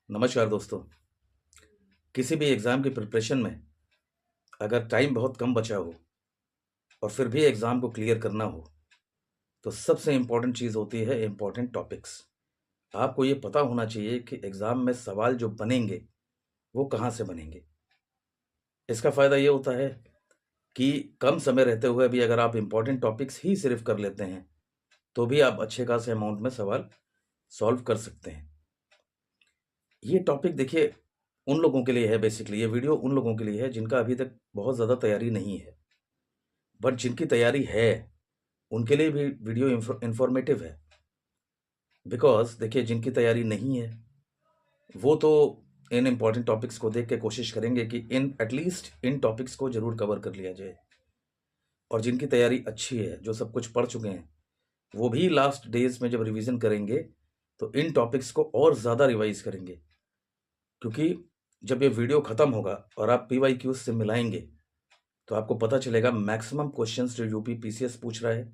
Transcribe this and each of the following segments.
नमस्कार दोस्तों। किसी भी एग्ज़ाम की प्रिपरेशन में अगर टाइम बहुत कम बचा हो और फिर भी एग्ज़ाम को क्लियर करना हो, तो सबसे इम्पोर्टेंट चीज़ होती है इम्पोर्टेंट टॉपिक्स। आपको ये पता होना चाहिए कि एग्ज़ाम में सवाल जो बनेंगे, वो कहाँ से बनेंगे। इसका फ़ायदा ये होता है कि कम समय रहते हुए भी अगर आप इम्पोर्टेंट टॉपिक्स ही सिर्फ़ कर लेते हैं, तो भी आप अच्छे खासे अमाउंट में सवाल सॉल्व कर सकते हैं। ये टॉपिक देखिए उन लोगों के लिए है, बेसिकली ये वीडियो उन लोगों के लिए है जिनका अभी तक बहुत ज़्यादा तैयारी नहीं है। बट जिनकी तैयारी है, उनके लिए भी वीडियो इन्फॉर्मेटिव है। बिकॉज़ देखिए जिनकी तैयारी नहीं है, वो तो इन इम्पोर्टेंट टॉपिक्स को देख के कोशिश करेंगे कि इन एटलीस्ट इन टॉपिक्स को ज़रूर कवर कर लिया जाए। और जिनकी तैयारी अच्छी है, जो सब कुछ पढ़ चुके हैं, वो भी लास्ट डेज़ में जब रिवीज़न करेंगे, तो इन टॉपिक्स को और ज़्यादा रिवाइज़ करेंगे। क्योंकि जब ये वीडियो खत्म होगा और आप पीवाईक्यूज़ से मिलाएँगे, तो आपको पता चलेगा मैक्सिमम क्वेश्चंस जो यूपी पीसीएस पूछ रहा है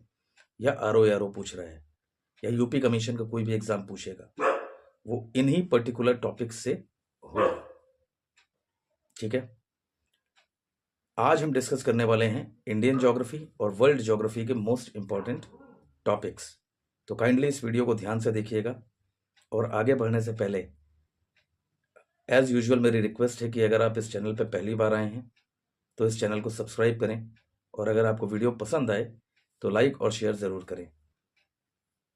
या आरओ पूछ रहा है या यूपी कमीशन का कोई भी एग्जाम पूछेगा, वो इन्हीं पर्टिकुलर टॉपिक्स से होगा। ठीक है, आज हम डिस्कस करने वाले हैं इंडियन ज्योग्राफी और वर्ल्ड ज्योग्राफी के मोस्ट इंपॉर्टेंट टॉपिक्स। तो काइंडली इस वीडियो को ध्यान से देखिएगा। और आगे बढ़ने से पहले एज यूजुअल मेरी रिक्वेस्ट है कि अगर आप इस चैनल पर पहली बार आए हैं तो इस चैनल को सब्सक्राइब करें, और अगर आपको वीडियो पसंद आए तो लाइक और शेयर ज़रूर करें।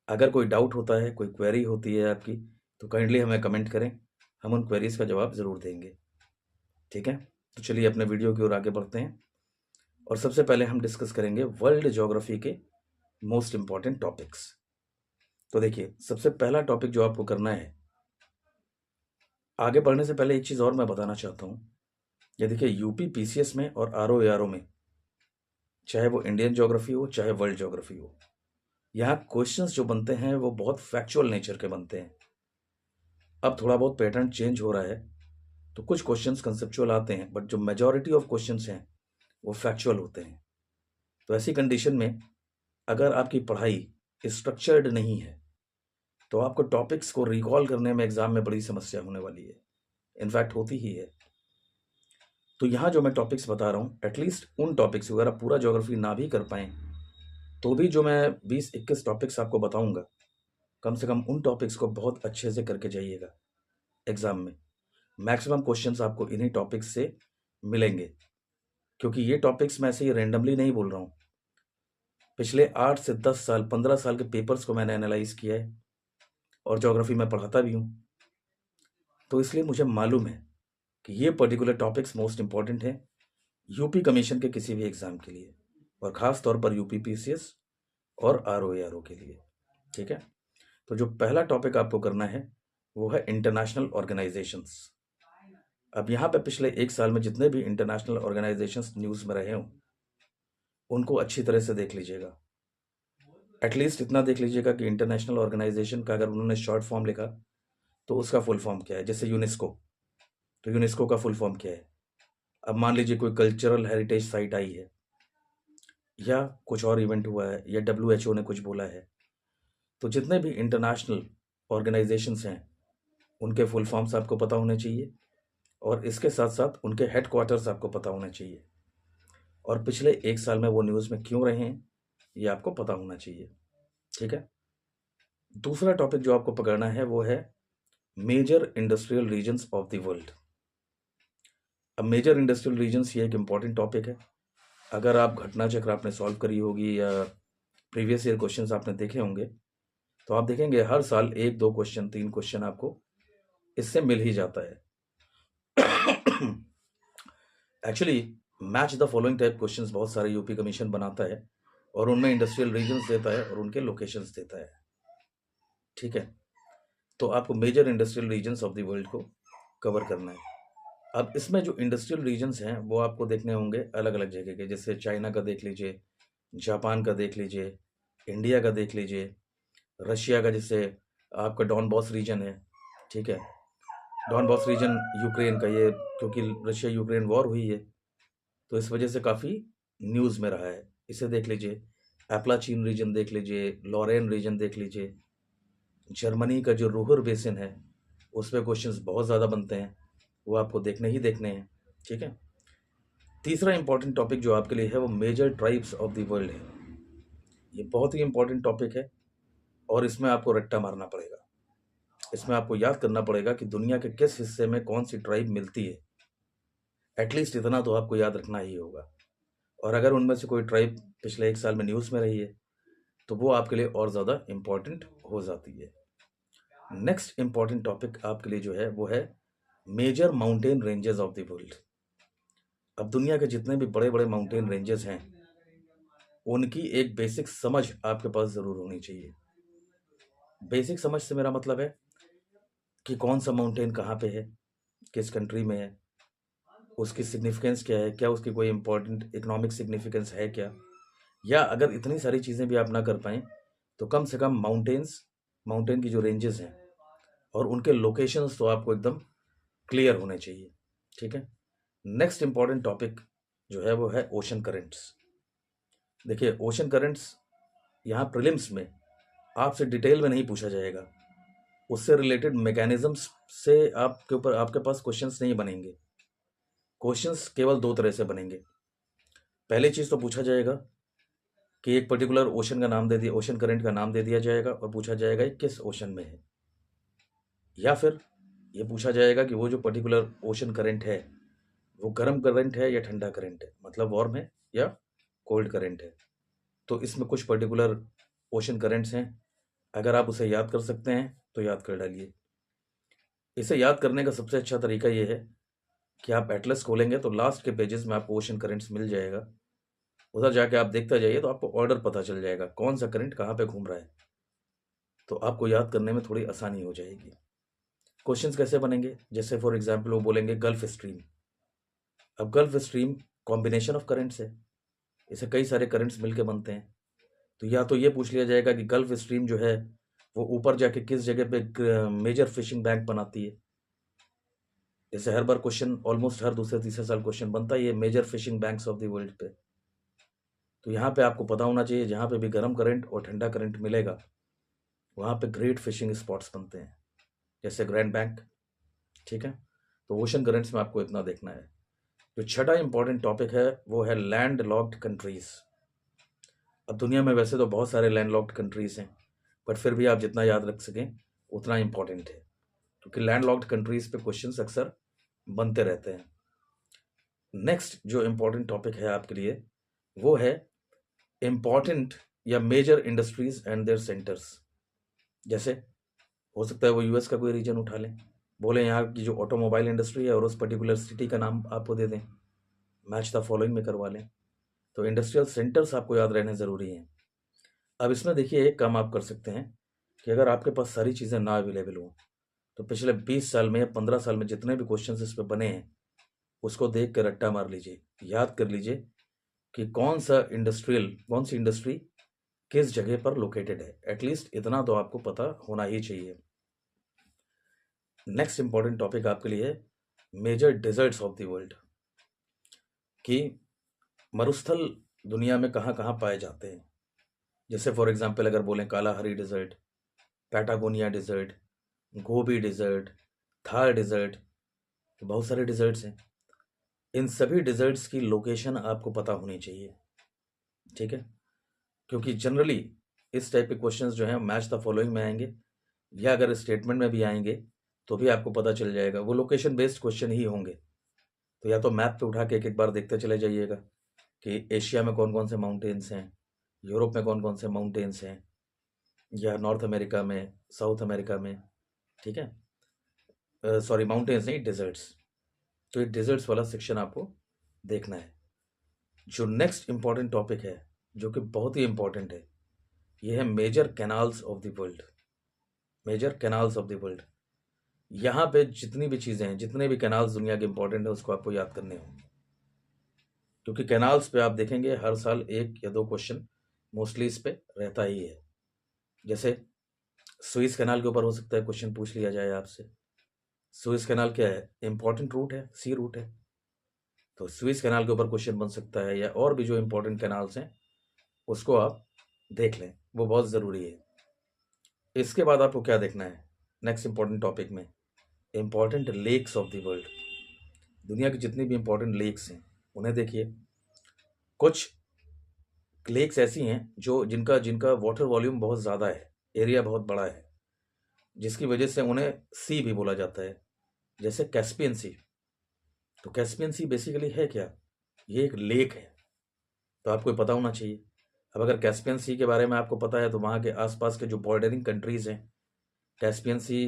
अगर कोई डाउट होता है, कोई क्वेरी होती है आपकी, तो काइंडली हमें कमेंट करें, हम उन क्वेरीज़ का जवाब ज़रूर देंगे। ठीक है, तो चलिए अपने वीडियो की ओर आगे बढ़ते हैं। और सबसे पहले हम डिस्कस करेंगे वर्ल्ड ज्योग्राफी के मोस्ट इंपॉर्टेंट टॉपिक्स। तो देखिए सबसे पहला टॉपिक जो आपको करना है, आगे बढ़ने से पहले एक चीज़ और मैं बताना चाहता हूँ। ये देखिए यूपी पीसीएस में और आरओ में, चाहे वो इंडियन ज्योग्राफी हो चाहे वर्ल्ड ज्योग्राफी हो, यहाँ क्वेश्चंस जो बनते हैं वो बहुत फैक्चुअल नेचर के बनते हैं। अब थोड़ा बहुत पैटर्न चेंज हो रहा है, तो कुछ क्वेश्चंस कंसेप्चुअल आते हैं, बट जो मेजॉरिटी ऑफ क्वेश्चंस हैं वो फैक्चुअल होते हैं। तो ऐसी कंडीशन में अगर आपकी पढ़ाई स्ट्रक्चर्ड नहीं है, तो आपको टॉपिक्स को रिकॉल करने में एग्जाम में बड़ी समस्या होने वाली है, इनफैक्ट होती ही है। तो यहाँ जो मैं टॉपिक्स बता रहा हूँ, एटलीस्ट उन टॉपिक्स अगर आप पूरा ज्योग्राफी ना भी कर पाएँ, तो भी जो मैं 20-21 टॉपिक्स आपको बताऊँगा, कम से कम उन टॉपिक्स को बहुत अच्छे से करके जाइएगा एग्ज़ाम में। मैक्सिमम क्वेश्चंस आपको इन्हीं टॉपिक्स से मिलेंगे, क्योंकि ये टॉपिक्स मैं ऐसे ही रैंडमली नहीं बोल रहा हूँ। पिछले 8 से 10 साल, 15 साल के पेपर्स को मैंने एनालाइज़ किया है, और ज्योग्राफी में पढ़ाता भी हूँ। तो इसलिए मुझे मालूम है कि ये पर्टिकुलर टॉपिक्स मोस्ट इंपॉर्टेंट हैं यूपी कमीशन के किसी भी एग्ज़ाम के लिए, और ख़ास तौर पर यूपी पीसीएस और आरओ के लिए। ठीक है, तो जो पहला टॉपिक आपको करना है वो है इंटरनेशनल ऑर्गेनाइजेशंस। अब यहाँ पे पिछले 1 साल में जितने भी इंटरनेशनल ऑर्गेनाइजेशंस न्यूज़ में रहे हों, उनको अच्छी तरह से देख लीजिएगा। एटलीस्ट इतना देख लीजिएगा कि इंटरनेशनल ऑर्गेनाइजेशन का अगर उन्होंने शॉर्ट फॉर्म लिखा, तो उसका फुल फॉर्म क्या है। जैसे यूनेस्को, तो यूनेस्को का फुल फॉर्म क्या है। अब मान लीजिए कोई कल्चरल हेरिटेज साइट आई है, या कुछ और इवेंट हुआ है, या WHO ने कुछ बोला है, तो जितने भी इंटरनेशनल ऑर्गेनाइजेशंस हैं, उनके फुल फॉर्म्स आपको पता होने चाहिए, और इसके साथ साथ उनके हेडक्वार्टर्स आपको पता होने चाहिए, और पिछले 1 साल में वो न्यूज़ में क्यों रहे हैं, ये आपको पता होना चाहिए। ठीक है, दूसरा टॉपिक जो आपको पकड़ना है वो है major industrial regions of the world. अब मेजर इंडस्ट्रियल रीजन्स ये एक इम्पॉर्टेंट टॉपिक है। अगर आप घटना चक्र आपने सॉल्व करी होगी या प्रीवियस ईयर क्वेश्चंस आपने देखे होंगे, तो आप देखेंगे हर साल 1-2 क्वेश्चन, 3 क्वेश्चन आपको इससे मिल ही जाता है। Actually match the following type questions बहुत सारे यूपी कमीशन बनाता है, और उनमें इंडस्ट्रियल रीजन्स देता है और उनके लोकेशंस देता है। ठीक है, तो आपको major industrial regions of the world को कवर करना है। अब इसमें जो इंडस्ट्रियल रीजन्स हैं वो आपको देखने होंगे अलग अलग जगह के, जैसे चाइना का देख लीजिए, जापान का देख लीजिए, इंडिया का देख लीजिए, रशिया का जैसे आपका डॉनबॉस रीजन है। ठीक है, डॉनबॉस रीजन यूक्रेन का, ये क्योंकि रशिया यूक्रेन वॉर हुई है, तो इस वजह से काफ़ी न्यूज़ में रहा है, इसे देख लीजिए। एप्लाचीन रीजन देख लीजिए, लॉरेन रीजन देख लीजिए। जर्मनी का जो रूहर बेसिन है, उसमें क्वेश्चंस बहुत ज़्यादा बनते हैं, वो आपको देखने ही देखने हैं। ठीक है। तीसरा इंपॉर्टेंट टॉपिक जो आपके लिए है वो major tribes of the world है। ये बहुत ही इंपॉर्टेंट टॉपिक है और इसमें आपको रट्टा मारना पड़ेगा। इसमें आपको याद करना पड़ेगा कि दुनिया के किस हिस्से में कौन सी ट्राइब मिलती है। एटलीस्ट इतना तो आपको याद रखना ही होगा। और अगर उनमें से कोई ट्राइब पिछले 1 साल में न्यूज़ में रही है तो वो आपके लिए और ज़्यादा इम्पॉर्टेंट हो जाती है। नेक्स्ट इम्पॉर्टेंट टॉपिक आपके लिए जो है वो है major mountain ranges of the world. अब दुनिया के जितने भी बड़े बड़े माउंटेन रेंजेस हैं उनकी एक बेसिक समझ आपके पास ज़रूर होनी चाहिए। बेसिक समझ से मेरा मतलब है कि कौन सा माउंटेन कहाँ पे है, किस कंट्री में है, उसकी सिग्निफिकेंस क्या है, क्या उसकी कोई इम्पोर्टेंट इकोनॉमिक सिग्निफिकेंस है क्या, या अगर इतनी सारी चीज़ें भी आप ना कर पाएँ तो कम से कम माउंटेन की जो रेंजेस हैं और उनके लोकेशंस तो आपको एकदम क्लियर होने चाहिए। ठीक है। नेक्स्ट इम्पॉर्टेंट टॉपिक जो है वो है ओशन करेंट्स। देखिए, ओशन करेंट्स यहाँ प्रीलिम्स में आपसे डिटेल में नहीं पूछा जाएगा। उससे रिलेटेड मैकेनिज्म्स से आपके पास क्वेश्चंस नहीं बनेंगे। क्वेश्चंस केवल 2 तरह से बनेंगे। पहली चीज़ तो पूछा जाएगा कि एक पर्टिकुलर ओशन का नाम दे दिया, ओशन करंट का नाम दे दिया जाएगा और पूछा जाएगा ये किस ओशन में है। या फिर ये पूछा जाएगा कि वो जो पर्टिकुलर ओशन करंट है वो गर्म करंट है या ठंडा करंट है, मतलब वार्म है या कोल्ड करंट है। तो इसमें कुछ पर्टिकुलर ओशन करंट्स हैं। अगर आप उसे याद कर सकते हैं तो याद कर डालिए। इसे याद करने का सबसे अच्छा तरीका ये है कि आप एटलस खोलेंगे तो लास्ट के पेजेस में आपको ओशन करंट्स मिल जाएगा। उधर जाके आप देखते जाइए तो आपको ऑर्डर पता चल जाएगा कौन सा करंट कहाँ पे घूम रहा है। तो आपको याद करने में थोड़ी आसानी हो जाएगी। क्वेश्चंस कैसे बनेंगे, जैसे फॉर एग्जांपल वो बोलेंगे गल्फ स्ट्रीम। अब gulf stream combination of currents है, इसे कई सारे करंट्स मिलके बनते हैं। तो या तो ये पूछ लिया जाएगा कि गल्फ स्ट्रीम जो है वो ऊपर जाके किस जगह पे मेजर फिशिंग बैंक बनाती है। जैसे हर बार क्वेश्चन ऑलमोस्ट हर दूसरे तीसरे साल क्वेश्चन बनता है ये major fishing banks of the world पे। तो यहाँ पे आपको पता होना चाहिए जहाँ पे भी गर्म करंट और ठंडा करंट मिलेगा वहाँ पे ग्रेट फिशिंग स्पॉट्स बनते हैं, जैसे ग्रैंड बैंक। ठीक है। तो ओशन करंट्स में आपको इतना देखना है। जो छठा इंपॉर्टेंट टॉपिक है वो है लैंड लॉक्ड कंट्रीज। अब दुनिया में वैसे तो बहुत सारे लैंड लॉक्ड कंट्रीज हैं, बट फिर भी आप जितना याद रख सकें उतना इंपॉर्टेंट है, क्योंकि लैंड लॉक्ड कंट्रीज पे क्वेश्चंस अक्सर बनते रहते हैं। नेक्स्ट जो इम्पोर्टेंट टॉपिक है आपके लिए वो है इम्पॉर्टेंट या major industries and their centres. जैसे हो सकता है वो यूएस का कोई रीजन उठा लें, बोले यहाँ की जो ऑटोमोबाइल इंडस्ट्री है और उस पर्टिकुलर सिटी का नाम आपको दे दें, मैच द फॉलोइंग में करवा लें। तो इंडस्ट्रियल सेंटर्स आपको याद रहने ज़रूरी हैं। अब इसमें देखिए एक काम आप कर सकते हैं कि अगर आपके पास सारी चीज़ें ना अवेलेबल हों तो पिछले 20 साल में या 15 साल में जितने भी क्वेश्चन इस पर बने हैं उसको देख कर रट्टा मार लीजिए, याद कर लीजिए कि कौन सी इंडस्ट्री किस जगह पर लोकेटेड है। एटलीस्ट इतना तो आपको पता होना ही चाहिए। नेक्स्ट इंपॉर्टेंट टॉपिक आपके लिए है major deserts of the world, कि मरुस्थल दुनिया में कहाँ कहाँ पाए जाते हैं। जैसे फॉर एग्जांपल अगर बोलें कालाहरी डिजर्ट, पैटागोनिया डिजर्ट, गोबी डिजर्ट, थार डिजर्ट, तो बहुत सारे डिजर्ट्स हैं। इन सभी डिजर्ट्स की लोकेशन आपको पता होनी चाहिए। ठीक है। क्योंकि जनरली इस टाइप के क्वेश्चंस जो हैं मैच द फॉलोइंग में आएंगे या अगर स्टेटमेंट में भी आएंगे तो भी आपको पता चल जाएगा, वो लोकेशन बेस्ड क्वेश्चन ही होंगे। तो या तो मैप पे उठा के एक एक बार देखते चले जाइएगा कि एशिया में कौन कौन से माउंटेन्स हैं, यूरोप में कौन कौन से माउंटेन्स हैं, या नॉर्थ अमेरिका में, साउथ अमेरिका में। ठीक है। सॉरी, माउंटेन्स नहीं, डेजर्ट्स। तो ये डेजर्ट्स वाला सेक्शन आपको देखना है। जो नेक्स्ट इंपॉर्टेंट टॉपिक है जो कि बहुत ही इंपॉर्टेंट है, ये है major canals of the world. Major canals of the world, यहाँ पे जितनी भी चीज़ें हैं, जितने भी कैनाल्स दुनिया के इंपॉर्टेंट है उसको आपको याद करने होंगे, क्योंकि कैनाल्स पे आप देखेंगे हर साल 1 या 2 क्वेश्चन मोस्टली इस पे रहता ही है। जैसे सुइस कैनाल के ऊपर हो सकता है क्वेश्चन पूछ लिया जाए आपसे। सुइस कैनाल क्या है, इंपॉर्टेंट रूट है, सी रूट है, तो सुइस कैनाल के ऊपर क्वेश्चन बन सकता है। या और भी जो इंपॉर्टेंट कैनाल्स हैं उसको आप देख लें, वो बहुत ज़रूरी है। इसके बाद आपको क्या देखना है नेक्स्ट इंपॉर्टेंट टॉपिक में, important lakes of the world. दुनिया की जितनी भी इंपॉर्टेंट लेक्स हैं उन्हें देखिए। कुछ लेक्स ऐसी हैं जो जिनका जिनका वाटर वॉल्यूम बहुत ज़्यादा है, एरिया बहुत बड़ा है, जिसकी वजह से उन्हें सी भी बोला जाता है, जैसे कैस्पियन सी। तो कैस्पियन सी बेसिकली है क्या? ये एक लेक है, तो आपको पता होना चाहिए। अब अगर कैस्पियन सी के बारे में आपको पता है तो वहाँ के आसपास के जो बॉर्डरिंग कंट्रीज़ हैं, कैस्पियन सी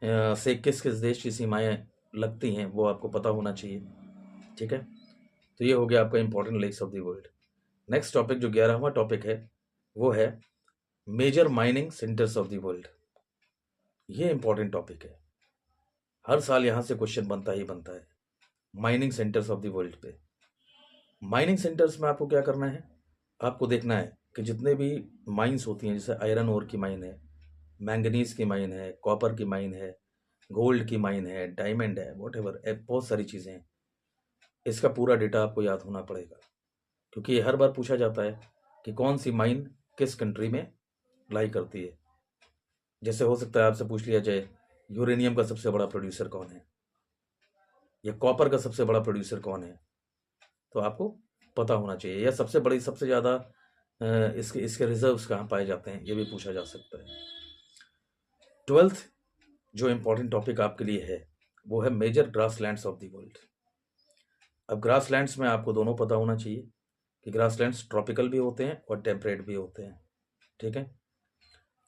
से किस किस देश की सीमाएं लगती हैं वो आपको पता होना चाहिए। ठीक है, तो ये हो गया आपका important lakes of the world. Next topic जो 11वां टॉपिक है वो है major mining centres of the world. ये इंपॉर्टेंट टॉपिक है, हर साल यहाँ से क्वेश्चन बनता ही बनता है। Mining centres of the world पे, माइनिंग सेंटर्स में आपको क्या करना है, आपको देखना है कि जितने भी माइंस होती हैं, जैसे आयरन ओर की माइन है, मैंगनीज की माइन है, कॉपर की माइन है, गोल्ड की माइन है, डायमंड है, वॉट एवर, बहुत सारी चीज़ें हैं। इसका पूरा डेटा आपको याद होना पड़ेगा, क्योंकि ये हर बार पूछा जाता है कि कौन सी माइन किस कंट्री में लाई करती है। जैसे हो सकता है आपसे पूछ लिया जाए यूरेनियम का सबसे बड़ा प्रोड्यूसर कौन है, या कॉपर का सबसे बड़ा प्रोड्यूसर कौन है, तो आपको पता होना चाहिए। या सबसे ज़्यादा इसके इसके रिजर्व्स कहाँ पाए जाते हैं, ये भी पूछा जा सकता है। 12th जो इम्पोर्टेंट टॉपिक आपके लिए है वो है major grasslands of the world. अब ग्रासलैंड्स में आपको दोनों पता होना चाहिए कि ग्रासलैंड्स ट्रॉपिकल भी होते हैं और टेम्परेट भी होते हैं। ठीक है,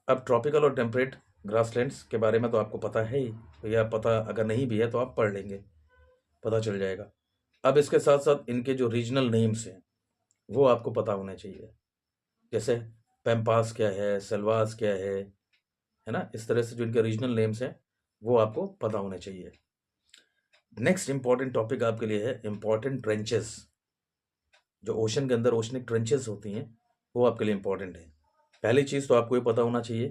अब ट्रॉपिकल और टेम्परेट ग्रासलैंड्स के बारे में तो आपको पता है ही, तो यह पता अगर नहीं भी है तो आप पढ़ लेंगे, पता चल जाएगा। अब इसके साथ साथ इनके जो रीजनल नेम्स हैं वो आपको पता होने चाहिए, जैसे पैम्पास क्या है, सेल्वास क्या है ना, इस तरह से जो इनके रीजनल नेम्स हैं वो आपको पता होने चाहिए। नेक्स्ट इंपॉर्टेंट टॉपिक आपके लिए है इंपॉर्टेंट ट्रेंचेस। जो ओशन के अंदर ओशनिक ट्रेंचेस होती हैं वो आपके लिए इंपॉर्टेंट है। पहली चीज़ तो आपको ये पता होना चाहिए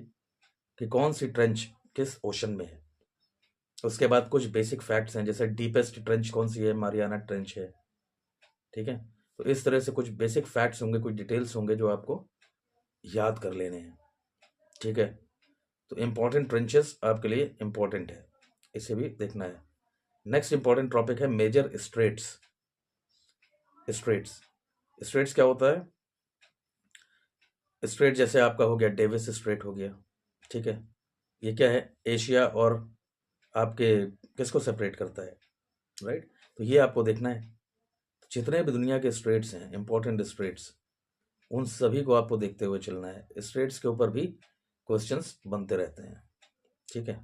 कि कौन सी ट्रेंच किस ओशन में है। उसके बाद कुछ बेसिक फैक्ट्स हैं, जैसे डीपेस्ट ट्रेंच कौन सी है, मारियाना ट्रेंच है। ठीक है, तो इस तरह से कुछ बेसिक फैक्ट्स होंगे, कुछ डिटेल्स होंगे जो आपको याद कर लेने हैं। ठीक है, तो इंपॉर्टेंट ट्रेंचेस आपके लिए इंपॉर्टेंट है, इसे भी देखना है। नेक्स्ट इंपॉर्टेंट टॉपिक है मेजर स्ट्रेट्स। स्ट्रेट्स स्ट्रेट्स क्या होता है? स्ट्रेट जैसे आपका हो गया डेविस स्ट्रेट हो गया। ठीक है, ये क्या है, एशिया और आपके किसको सेपरेट करता है, राइट? तो ये आपको देखना है। जितने भी दुनिया के स्ट्रेट्स हैं, इंपॉर्टेंट स्ट्रेट्स, उन सभी को आपको देखते हुए चलना है। स्ट्रेट्स के ऊपर भी क्वेश्चंस बनते रहते हैं। ठीक है,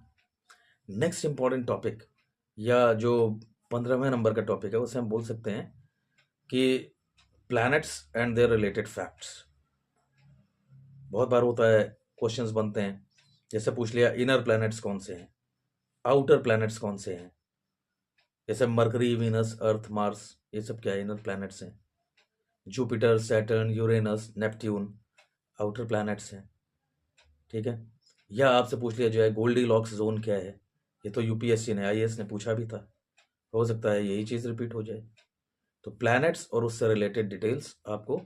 नेक्स्ट इंपॉर्टेंट टॉपिक या जो 15वें नंबर का टॉपिक है उसे हम बोल सकते हैं कि planets and their related facts. बहुत बार होता है, क्वेश्चंस बनते हैं, जैसे पूछ लिया इनर प्लैनेट्स कौन से हैं, आउटर प्लैनेट्स कौन से हैं, जैसे मरकरी, वीनस, अर्थ, मार्स, ये सब क्या है, इनर प्लैनेट्स हैं। Jupiter, Saturn, Uranus, Neptune outer planets हैं। ठीक है, या आपसे पूछ लिया जाए गोल्डी लॉक्स जोन क्या है, ये तो यूपीएससी ने, आईएएस ने पूछा भी था, हो सकता है यही चीज़ रिपीट हो जाए। तो प्लैनेट्स और उससे रिलेटेड डिटेल्स आपको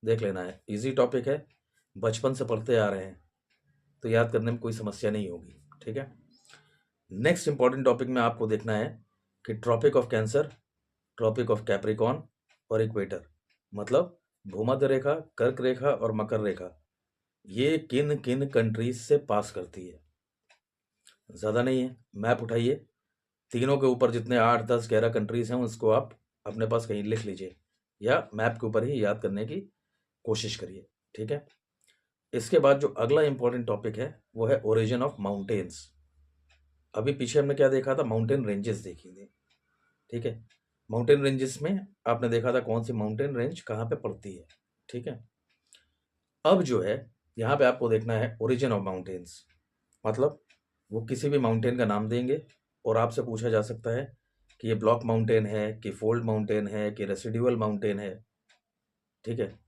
देख लेना है। इजी टॉपिक है, बचपन से पढ़ते आ रहे हैं तो याद करने में कोई समस्या नहीं होगी। ठीक है, नेक्स्ट इंपॉर्टेंट टॉपिक में आपको देखना है कि tropic of cancer, tropic of capricorn और इक्वेटर, मतलब भूमध्य रेखा, कर्क रेखा और मकर रेखा, ये किन किन कंट्रीज से पास करती है। ज़्यादा नहीं है, मैप उठाइए, तीनों के ऊपर जितने 8, 10, 11 कंट्रीज हैं उसको आप अपने पास कहीं लिख लीजिए, या मैप के ऊपर ही याद करने की कोशिश करिए। ठीक है, इसके बाद जो अगला इंपॉर्टेंट टॉपिक है वो है ओरिजिन ऑफ माउंटेन्स। अभी पीछे हमने क्या देखा था, माउंटेन रेंजेस देखी थी। ठीक है, माउंटेन रेंजेस में आपने देखा था कौन सी माउंटेन रेंज कहाँ पे पड़ती है। ठीक है, अब जो है यहाँ पे आपको देखना है ओरिजिन ऑफ माउंटेन्स, मतलब वो किसी भी माउंटेन का नाम देंगे और आपसे पूछा जा सकता है कि ये ब्लॉक माउंटेन है, कि फोल्ड माउंटेन है, कि रेसिडुअल माउंटेन है। ठीक है,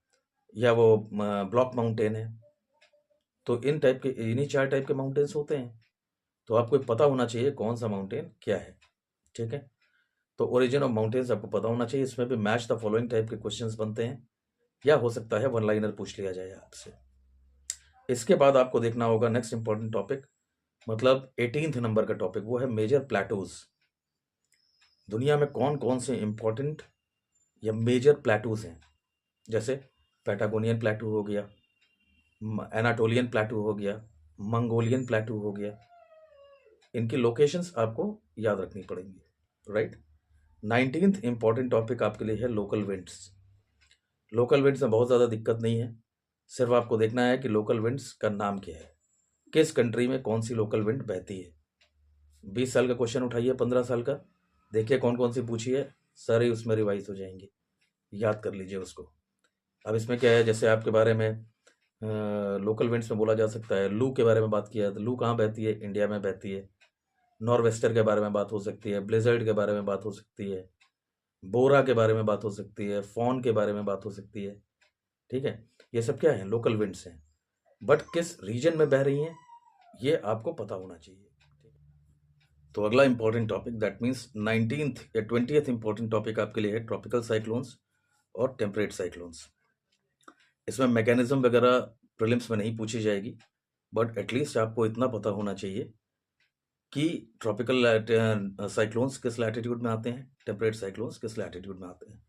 या वो ब्लॉक माउंटेन है। तो इन टाइप के, इन्हीं 4 टाइप के माउंटेन्स होते हैं, तो आपको पता होना चाहिए कौन सा माउंटेन क्या है। ठीक है, तो ओरिजिन ऑफ माउंटेन्स आपको पता होना चाहिए। इसमें भी मैच द फॉलोइंग टाइप के क्वेश्चंस बनते हैं, या हो सकता है वन लाइनर पूछ लिया जाए आपसे। इसके बाद आपको देखना होगा नेक्स्ट इंपॉर्टेंट टॉपिक मतलब 18th नंबर का टॉपिक वो है मेजर प्लेटूज। दुनिया में कौन कौन से इंपॉर्टेंट या मेजर प्लेटूज हैं, जैसे पैटागोनियन प्लेटू हो गया, एनाटोलियन प्लेटू हो गया, मंगोलियन प्लेटू हो गया। इनकी लोकेशंस आपको याद रखनी पड़ेंगी, राइट। 19th इंपॉर्टेंट टॉपिक आपके लिए है लोकल विंड्स। लोकल विंड्स में बहुत ज़्यादा दिक्कत नहीं है, सिर्फ आपको देखना है कि लोकल विंड्स का नाम क्या है, किस कंट्री में कौन सी लोकल विंड बहती है। 20 साल का क्वेश्चन उठाइए, 15 साल का, देखिए कौन कौन सी पूछी है, सारी उसमें रिवाइज हो जाएंगी, याद कर लीजिए उसको। अब इसमें क्या है, जैसे आपके बारे में लोकल विंड्स में बोला जा सकता है, लू के बारे में बात किया है तो लू कहाँ बहती है, इंडिया में बहती है। नॉर्वेस्टर के बारे में बात हो सकती है, ब्लिजर्ड के बारे में बात हो सकती है, बोरा के बारे में बात हो सकती है, फॉन के बारे में बात हो सकती है, ठीक है। ये सब क्या है, लोकल विंड्स हैं, बट किस रीजन में बह रही हैं ये आपको पता होना चाहिए। तो अगला important topic, that means 19th या 20th इंपॉर्टेंट टॉपिक आपके लिए है ट्रॉपिकल साइक्लोन्स और टेम्परेट साइक्लोन्स। इसमें मैकेनिज्म वगैरह प्रीलिम्स में नहीं पूछी जाएगी, बट एटलीस्ट आपको इतना पता होना चाहिए कि ट्रॉपिकल साइक्लोन्स किस लैटिट्यूड में आते हैं, टेम्परेट साइक्लोन्स किस लैटिट्यूड में आते हैं।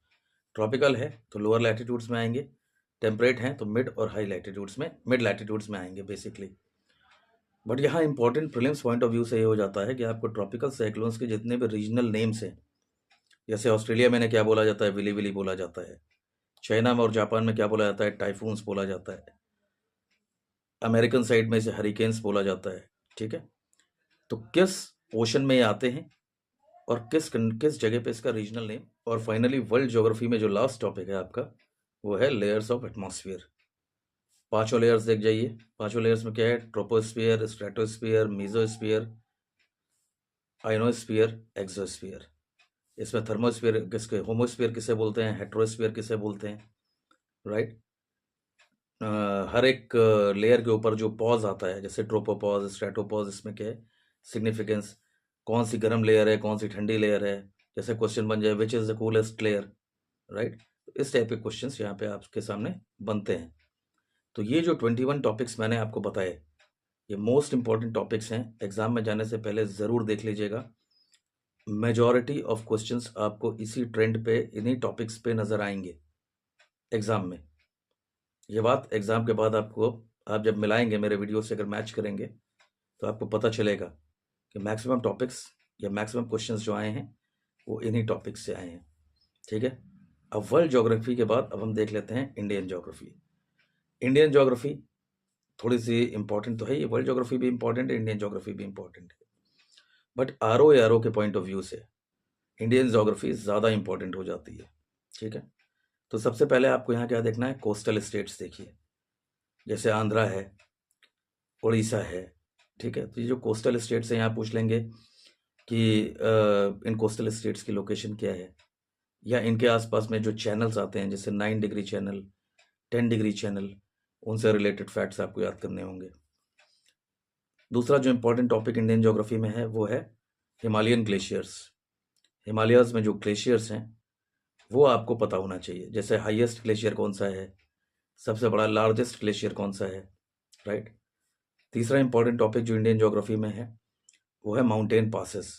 ट्रॉपिकल है तो लोअर लैटिट्यूड्स में आएंगे, टेम्परेट हैं तो मिड और हाई लैटिट्यूड्स में, मिड लैटिट्यूड्स में आएंगे बेसिकली। बट यहाँ important prelims point of view से ये हो जाता है कि आपको ट्रॉपिकल साइक्लोन्स के जितने भी रीजनल नेम्स हैं, जैसे ऑस्ट्रेलिया में क्या बोला जाता है, विली विली बोला जाता है। चाइना में और जापान में क्या बोला जाता है, टाइफून्स बोला जाता है। अमेरिकन साइड में इसे हरिकेन्स बोला जाता है, ठीक है। तो किस ओशन में ये आते हैं और किस जगह पे इसका रीजनल नेम। और फाइनली वर्ल्ड ज्योग्राफी में जो लास्ट टॉपिक है आपका वो है लेयर्स ऑफ एटमॉस्फेयर। पांचों लेयर्स देख जाइए। पांचों लेयर्स में क्या है, troposphere, stratosphere, mesosphere, ionosphere, exosphere. इसमें थर्मोस्फियर किसके, होमोस्फियर किसे बोलते हैं, हेट्रोस्फियर किसे बोलते हैं, राइट। हर एक लेयर के ऊपर जो पॉज आता है, जैसे ट्रोपोपॉज, स्ट्रेटोपॉज, इसमें क्या है सिग्निफिकेंस, कौन सी गर्म लेयर है, कौन सी ठंडी लेयर है। जैसे क्वेश्चन बन जाए which is the coolest layer, right. इस टाइप के क्वेश्चंस यहाँ पे आपके सामने बनते हैं। तो ये जो 21 टॉपिक्स मैंने आपको बताए, ये मोस्ट इंपॉर्टेंट टॉपिक्स हैं, एग्जाम में जाने से पहले ज़रूर देख लीजिएगा। मेजॉरिटी ऑफ क्वेश्चंस आपको इसी ट्रेंड पे, इन्हीं टॉपिक्स पे नज़र आएंगे एग्ज़ाम में। ये बात एग्ज़ाम के बाद आपको, आप जब मिलाएंगे मेरे वीडियो से, अगर मैच करेंगे तो आपको पता चलेगा कि मैक्सिमम टॉपिक्स या मैक्सिमम क्वेश्चंस जो आए हैं वो इन्हीं टॉपिक्स से आए हैं, ठीक है। अब वर्ल्ड ज्योग्राफी के बाद अब हम देख लेते हैं इंडियन ज्योग्राफी। इंडियन ज्योग्राफी थोड़ी सी इंपॉर्टेंट तो है, ये वर्ल्ड ज्योग्राफी भी इंपॉर्टेंट है, इंडियन ज्योग्राफी भी इंपॉर्टेंट है, बट आर के पॉइंट ऑफ व्यू से इंडियन ज्योग्राफी ज़्यादा इंपॉर्टेंट हो जाती है, ठीक है। तो सबसे पहले आपको यहाँ क्या देखना है, कोस्टल स्टेट्स देखिए, जैसे आंध्रा है, उड़ीसा है, ठीक है। तो ये जो कोस्टल स्टेट्स हैं, यहाँ पूछ लेंगे कि इन कोस्टल स्टेट्स की लोकेशन क्या है, या इनके आसपास में जो चैनल्स आते हैं, जैसे 9 डिग्री चैनल, 10 डिग्री चैनल, उनसे रिलेटेड फैक्ट्स आपको याद करने होंगे। दूसरा जो इम्पोर्टेंट टॉपिक इंडियन ज्योग्राफी में है वो है हिमालयन ग्लेशियर्स। हिमालयाज में जो ग्लेशियर्स हैं वो आपको पता होना चाहिए, जैसे हाईएस्ट ग्लेशियर कौन सा है, सबसे बड़ा लार्जेस्ट ग्लेशियर कौन सा है, राइट। तीसरा इंपॉर्टेंट टॉपिक जो इंडियन ज्योग्राफी में है वो है माउंटेन पासेस।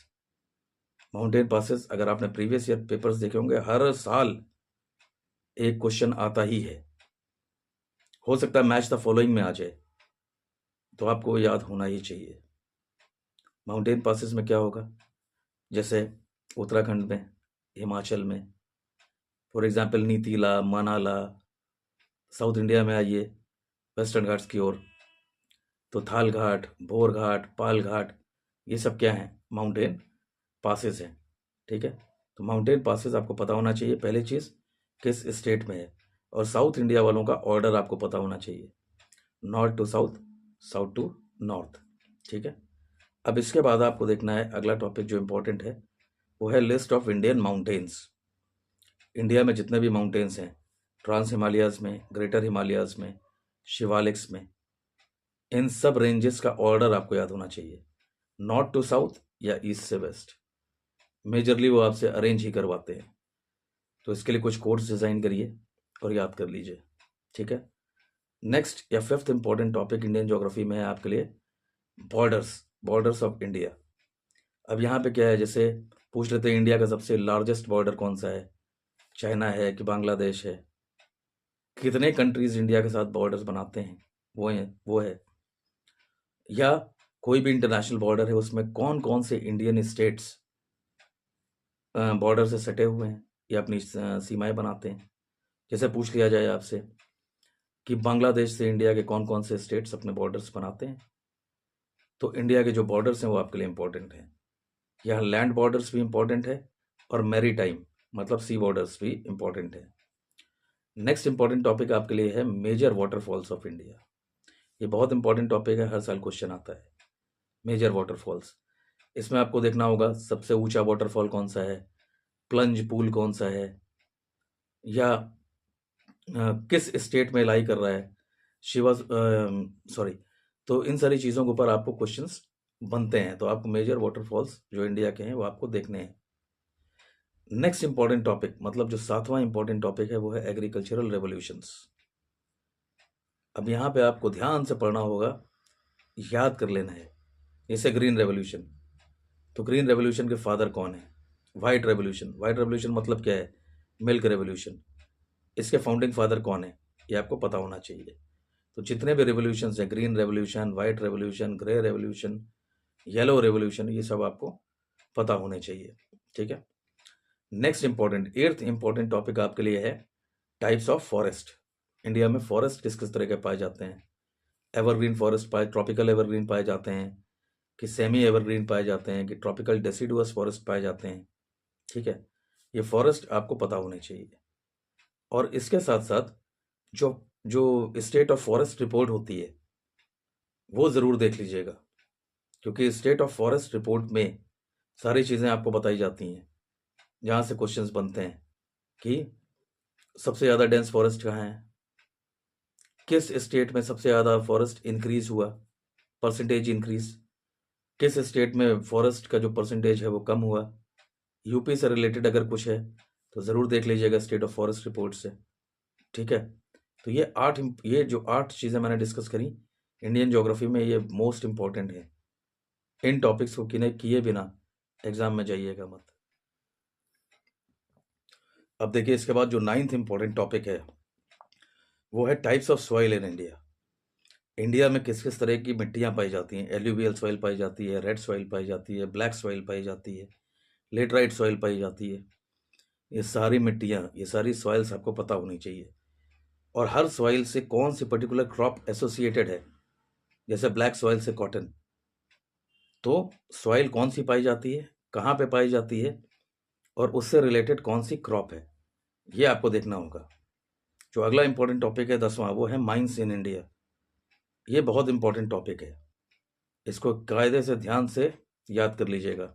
माउंटेन पासेस, अगर आपने प्रीवियस ईयर पेपर्स देखे होंगे, हर साल एक क्वेश्चन आता ही है, हो सकता है मैच द फॉलोइंग में आ जाए, तो आपको याद होना ही चाहिए। माउंटेन पासेस में क्या होगा, जैसे उत्तराखंड में, हिमाचल में, फॉर एग्जांपल नीतीला, मनाला। साउथ इंडिया में आइए वेस्टर्न घाट्स की ओर, तो थाल घाट, भोर घाट, पाल घाट, ये सब क्या हैं, माउंटेन पासेस हैं, ठीक है। तो माउंटेन पासेस आपको पता होना चाहिए, पहली चीज़ किस स्टेट में है, और साउथ इंडिया वालों का ऑर्डर आपको पता होना चाहिए, north to south, south to north, ठीक है। अब इसके बाद आपको देखना है अगला टॉपिक जो इम्पोर्टेंट है वो है list of Indian mountains. India में जितने भी माउंटेन्स हैं, ट्रांस हिमालयाज में, ग्रेटर हिमालयाज में, शिवालिक्स में, इन सब रेंजेस का ऑर्डर आपको याद होना चाहिए, नॉर्थ टू साउथ या ईस्ट से वेस्ट। मेजरली वो आपसे अरेंज ही करवाते हैं, तो इसके लिए कुछ कोर्स डिज़ाइन करिए और याद कर लीजिए, ठीक है। नेक्स्ट या fifth important topic Indian geography में है आपके लिए बॉर्डर्स। Borders of India. अब यहाँ पे क्या है, जैसे पूछ लेते हैं इंडिया का सबसे लार्जेस्ट बॉर्डर कौन सा है, चाइना है कि बांग्लादेश है, कितने कंट्रीज इंडिया के साथ बॉर्डर्स बनाते हैं, वो है या कोई भी इंटरनेशनल बॉर्डर है उसमें कौन कौन से इंडियन स्टेट्स बॉर्डर से सटे हुए हैं या अपनी सीमाएं बनाते हैं। जैसे पूछ लिया जाए आपसे कि बांग्लादेश से इंडिया के कौन कौन से स्टेट्स अपने बॉर्डर्स बनाते हैं, तो इंडिया के जो बॉर्डर्स हैं वो आपके लिए इंपॉर्टेंट हैं। यहाँ लैंड बॉर्डर्स भी इंपॉर्टेंट है और मैरी टाइम मतलब सी बॉर्डर्स भी इंपॉर्टेंट है। नेक्स्ट इंपॉर्टेंट टॉपिक आपके लिए है मेजर वाटरफॉल्स ऑफ इंडिया। ये बहुत इंपॉर्टेंट टॉपिक है, हर साल क्वेश्चन आता है। मेजर वाटरफॉल्स, इसमें आपको देखना होगा सबसे ऊंचा वाटरफॉल कौन सा है, प्लंज पूल कौन सा है, या किस स्टेट में लाई कर रहा है, शिवा सॉरी। तो इन सारी चीज़ों के ऊपर आपको क्वेश्चंस बनते हैं, तो आपको मेजर वाटरफॉल्स जो इंडिया के हैं वो आपको देखने हैं। नेक्स्ट इंपॉर्टेंट टॉपिक मतलब जो 7वां इंपॉर्टेंट टॉपिक है वो है एग्रीकल्चरल रेवोल्यूशंस। अब यहाँ पे आपको ध्यान से पढ़ना होगा, याद कर लेना है। जैसे ग्रीन रेवोल्यूशन, तो ग्रीन रेवोल्यूशन के फादर कौन है, वाइट रेवोल्यूशन। वाइट रेवोल्यूशन मतलब क्या है, मिल्क रेवोल्यूशन। इसके फाउंडिंग फादर कौन है ये आपको पता होना चाहिए। तो जितने भी रेवोल्यूशंस हैं, green revolution, white revolution, grey revolution, yellow revolution, ये सब आपको पता होने चाहिए, ठीक है। Next important 8th important topic आपके लिए है टाइप्स ऑफ फॉरेस्ट। इंडिया में फॉरेस्ट किस किस तरह के पाए जाते हैं, एवरग्रीन फॉरेस्ट पाए, ट्रॉपिकल एवरग्रीन पाए जाते हैं कि सेमी एवरग्रीन पाए जाते हैं कि ट्रॉपिकल डेसिडुअस फॉरेस्ट पाए जाते हैं, ठीक है। ये फॉरेस्ट आपको पता होने चाहिए। और इसके साथ साथ जो जो स्टेट ऑफ फॉरेस्ट रिपोर्ट होती है वो ज़रूर देख लीजिएगा, क्योंकि स्टेट ऑफ फॉरेस्ट रिपोर्ट में सारी चीज़ें आपको बताई जाती हैं, जहाँ से क्वेश्चंस बनते हैं कि सबसे ज़्यादा डेंस फॉरेस्ट कहाँ है, किस स्टेट में सबसे ज़्यादा फॉरेस्ट इंक्रीज हुआ, परसेंटेज इंक्रीज, किस स्टेट में फॉरेस्ट का जो परसेंटेज है वो कम हुआ। यूपी से रिलेटेड अगर कुछ है तो ज़रूर देख लीजिएगा स्टेट ऑफ फॉरेस्ट रिपोर्ट से, ठीक है। तो ये जो 8 चीज़ें मैंने डिस्कस करी इंडियन ज्योग्राफी में, ये मोस्ट इंपॉर्टेंट है। इन टॉपिक्स को किए बिना एग्जाम में जाइएगा मत। अब देखिए इसके बाद जो 9th इंपॉर्टेंट टॉपिक है वो है types of soil in India. India में किस किस तरह की मिट्टियाँ पाई जाती हैं, एल्यूवियल सॉइल पाई जाती है, रेड सॉइल पाई जाती है, ब्लैक सॉइल पाई जाती है, लेटराइट सॉइल पाई जाती है। ये सारी मिट्टियाँ, ये सारी सॉइल्स आपको पता होनी चाहिए। और हर सॉइल से कौन सी पर्टिकुलर क्रॉप एसोसिएटेड है, जैसे ब्लैक सॉइल से कॉटन, तो सॉइल कौन सी पाई जाती है, कहाँ पे पाई जाती है और उससे रिलेटेड कौन सी क्रॉप है, ये आपको देखना होगा। जो अगला इंपॉर्टेंट टॉपिक है 10वां, वो है माइंस इन इंडिया। ये बहुत इंपॉर्टेंट टॉपिक है, इसको कायदे से ध्यान से याद कर लीजिएगा।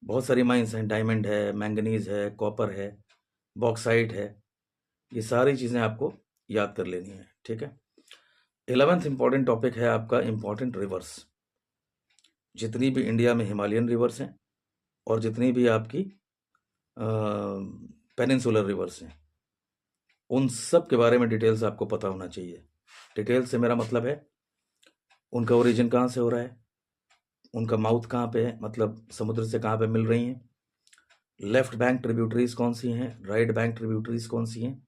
बहुत सारी माइंस हैं, डायमंड है, मैंगनीज है, कॉपर है, बॉक्साइट है, ये सारी चीज़ें आपको याद कर लेनी है, ठीक है। 11th इंपॉर्टेंट टॉपिक है आपका इंपॉर्टेंट रिवर्स। जितनी भी इंडिया में हिमालयन रिवर्स हैं और जितनी भी आपकी पेनिनसुलर रिवर्स हैं, उन सब के बारे में डिटेल्स आपको पता होना चाहिए। डिटेल्स से मेरा मतलब है उनका ओरिजिन कहाँ से हो रहा है, उनका माउथ कहाँ पे है, मतलब समुद्र से कहाँ पे मिल रही हैं, लेफ्ट बैंक ट्रिब्यूटरीज कौन सी हैं, राइट बैंक ट्रिब्यूटरीज कौन सी हैं,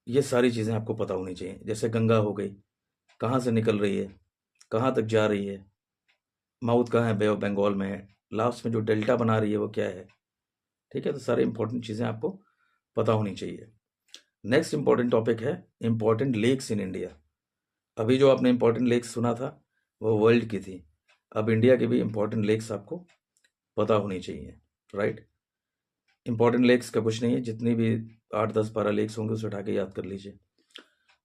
ये सारी चीज़ें आपको पता होनी चाहिए। जैसे गंगा हो गई, कहाँ से निकल रही है, कहाँ तक जा रही है, माउथ कहाँ है, बे ऑफ बंगाल में है, लास्ट में जो डेल्टा बना रही है वो क्या है, ठीक है। तो सारी इंपॉर्टेंट चीज़ें आपको पता होनी चाहिए। नेक्स्ट इंपॉर्टेंट टॉपिक है इंपॉर्टेंट लेक्स इन इंडिया। अभी जो आपने इंपॉर्टेंट लेक्स सुना था वो वर्ल्ड की थी, अब इंडिया की भी इंपॉर्टेंट लेक्स आपको पता होनी चाहिए, राइट। इंपॉर्टेंट लेक्स का कुछ नहीं है, जितनी भी 8, 10, 12 लेक्स होंगे उसे उठा के याद कर लीजिए।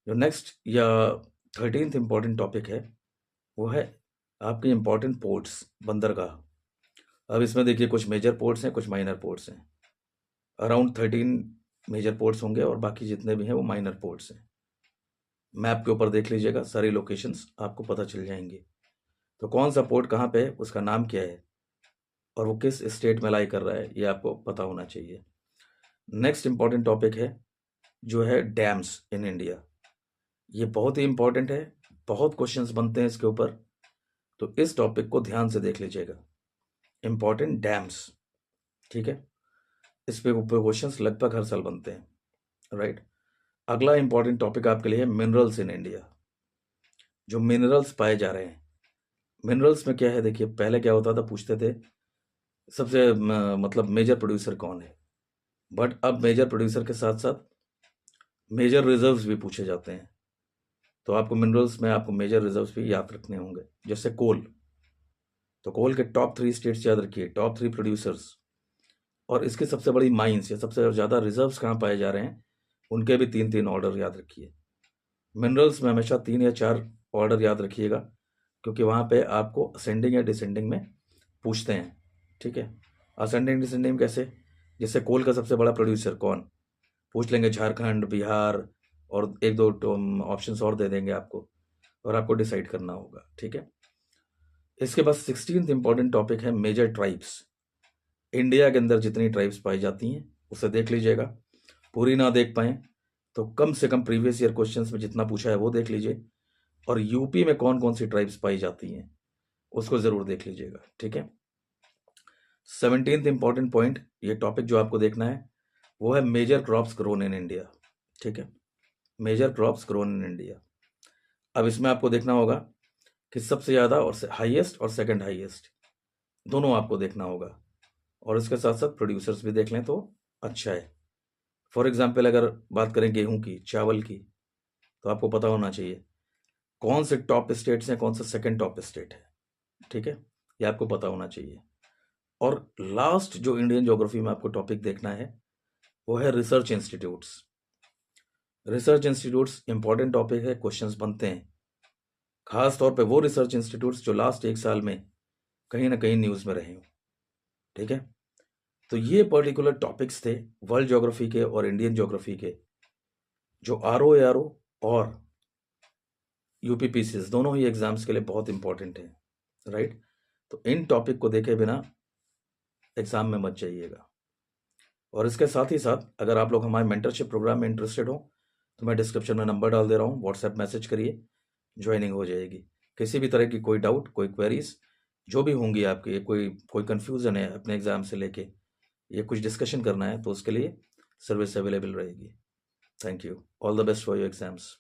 जो नेक्स्ट या 13th इंपॉर्टेंट टॉपिक है वो है आपके इंपॉर्टेंट पोर्ट्स, बंदरगाह। अब इसमें देखिए कुछ मेजर पोर्ट्स हैं, कुछ माइनर पोर्ट्स हैं। अराउंड 13 मेजर पोर्ट्स होंगे और बाकी जितने भी हैं वो माइनर पोर्ट्स हैं। मैप के ऊपर देख लीजिएगा, सारी लोकेशंस आपको पता चल जाएंगी। तो कौन सा पोर्ट कहाँ पे है, उसका नाम क्या है और वो किस स्टेट में लाई कर रहा है, ये आपको पता होना चाहिए। नेक्स्ट इंपॉर्टेंट टॉपिक है जो है डैम्स इन इंडिया। ये बहुत ही इंपॉर्टेंट है, बहुत क्वेश्चंस बनते हैं इसके ऊपर तो इस टॉपिक को ध्यान से देख लीजिएगा। इंपॉर्टेंट डैम्स, ठीक है, इस पे क्वेश्चंस लगभग हर साल बनते हैं, राइट। अगला इंपॉर्टेंट टॉपिक आपके लिए है मिनरल्स इन इंडिया। जो मिनरल्स पाए जा रहे हैं, मिनरल्स में क्या है, देखिए पहले क्या होता था, पूछते थे सबसे मतलब मेजर प्रोड्यूसर कौन है, बट अब मेजर प्रोड्यूसर के साथ साथ मेजर रिजर्व्स भी पूछे जाते हैं। तो आपको मिनरल्स में आपको मेजर रिजर्व्स भी याद रखने होंगे। जैसे कोल, तो कोल के टॉप 3 स्टेट्स याद रखिए, टॉप 3 प्रोड्यूसर्स, और इसकी सबसे बड़ी माइंस या सबसे ज़्यादा रिजर्व्स कहाँ पाए जा रहे हैं, उनके भी 3-3 ऑर्डर याद रखिए। मिनरल्स में हमेशा 3 या 4 ऑर्डर याद रखिएगा, क्योंकि वहाँ पे आपको असेंडिंग या डिसेंडिंग में पूछते हैं, ठीक है। असेंडिंग डिसेंडिंग कैसे, जैसे कोल का सबसे बड़ा प्रोड्यूसर कौन, पूछ लेंगे झारखंड, बिहार, और 1-2 ऑप्शंस और दे देंगे आपको, और आपको डिसाइड करना होगा, ठीक है। इसके बाद 16th इंपॉर्टेंट टॉपिक है मेजर ट्राइब्स। इंडिया के अंदर जितनी ट्राइब्स पाई जाती हैं उसे देख लीजिएगा। पूरी ना देख पाए तो कम से कम प्रीवियस ईयर क्वेश्चंस में जितना पूछा है वो देख लीजिए, और यूपी में कौन कौन सी ट्राइब्स पाई जाती हैं उसको ज़रूर देख लीजिएगा, ठीक है। 17th इंपॉर्टेंट पॉइंट, ये टॉपिक जो आपको देखना है वो है major crops grown in India, ठीक है, major crops grown in India. अब इसमें आपको देखना होगा कि सबसे ज़्यादा और हाईएस्ट और सेकंड हाईएस्ट दोनों आपको देखना होगा, और इसके साथ साथ प्रोड्यूसर्स भी देख लें तो अच्छा है। फॉर एग्जांपल अगर बात करें गेहूं की, चावल की, तो आपको पता होना चाहिए कौन से टॉप स्टेट्स हैं, कौन सा सेकंड टॉप स्टेट है, ठीक है, ये आपको पता होना चाहिए। और लास्ट जो इंडियन ज्योग्राफी में आपको टॉपिक देखना है वो है research institutes. Research institutes important topic है, क्वेश्चंस बनते हैं, खास तौर पे वो रिसर्च इंस्टीट्यूट्स जो लास्ट 1 साल में कहीं ना कहीं न्यूज़ में रहे हो, ठीक है। तो ये पर्टिकुलर टॉपिक्स थे वर्ल्ड ज्योग्राफी के और इंडियन ज्योग्राफी के, जो ROARO और UPPCS दोनों ही एग्जाम्स के लिए बहुत इंपॉर्टेंट है, राइट। तो इन टॉपिक को देखे बिना एग्जाम में मत जाइएगा। और इसके साथ ही साथ अगर आप लोग हमारे मेंटरशिप प्रोग्राम में इंटरेस्टेड हो तो मैं डिस्क्रिप्शन में नंबर डाल दे रहा हूँ, व्हाट्सएप मैसेज करिए, ज्वाइनिंग हो जाएगी। किसी भी तरह की कोई डाउट, कोई क्वेरीज जो भी होंगी आपकी, कोई कन्फ्यूज़न है अपने एग्ज़ाम से लेके, ये कुछ डिस्कशन करना है, तो उसके लिए सर्विस अवेलेबल रहेगी। Thank you, all the best for your exams.